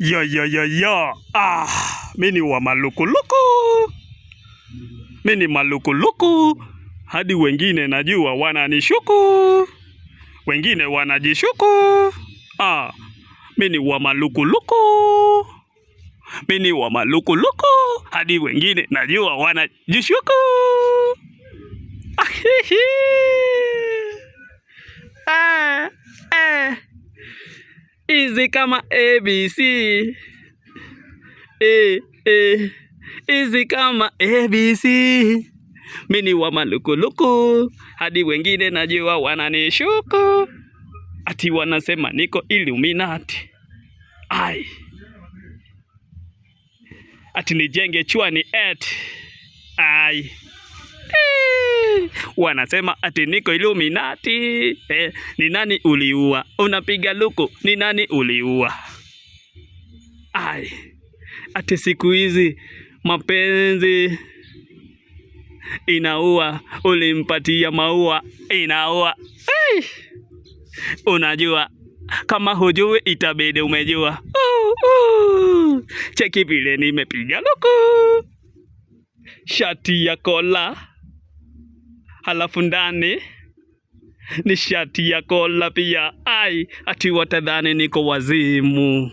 Ya. Mimi ni wa malukuluku. Mimi ni malukuluku. Hadi wengine najua wananishuku. Wengine wanajishuku. Mimi ni wa malukuluku. Mimi ni wa malukuluku. Hadi wengine najua wanajishuku. Easy kama ABC. Easy kama ABC. Mimi ni wa malukuluku. Hadi wengine najua wananishuku. Ati wanasema niko Illuminati. Ati nijenge chwani eti. Wanasema ati niko Illuminati. Ni nani uliua? Unapiga luku, ni nani uliua? Ati siku hizi mapenzi inaua, ulimpatia maua inaua. Unajua kama hujui itabidi umejua. Cheki vile nimepiga luku. Shati ya kola, halafu ndani ni shati ya kola pia. Ati watadhani niko wazimu.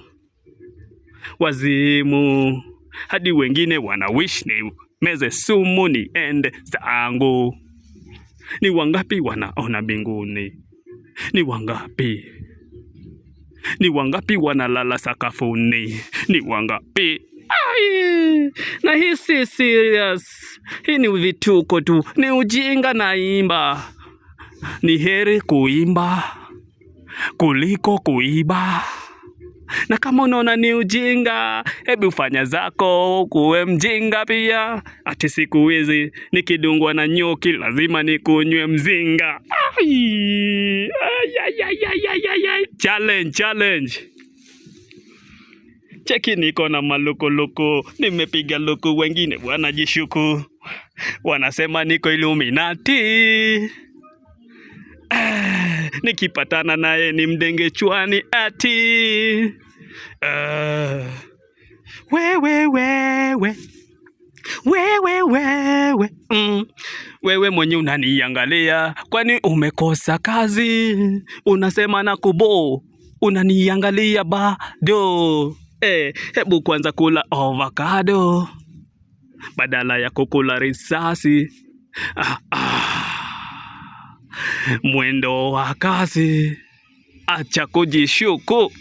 Hadi wengine wanawish ni meze sumu ni ende zangu. Ni wangapi wanaona mbinguni? Ni wangapi? Ni wangapi wanalala sakafuni? Ni wangapi? Na hii si serious. Hii ni vituko tu. Ni ujinga naimba. Ni heri kuimba kuliko kuiba. Na kama unaona ni ujinga, hebu fanya zako kuwe mjinga pia. Ati siku hizi nikidungwa na nyuki lazima nikunywe mzinga. Challenge. Cheki niko na malukuluku. Nimepiga luku, wengine wanajishuku. Wanasema niko Illuminati. Nikipatana naye ni mdenge chwani ati. Wewe mwenye unaniangalia, kwani umekosa kazi? Unasema na kubo, unaniangalia bado. Hebu kwanza kula avocado badala ya kukula risasi. Mwendo wa kasi, acha kujishuku.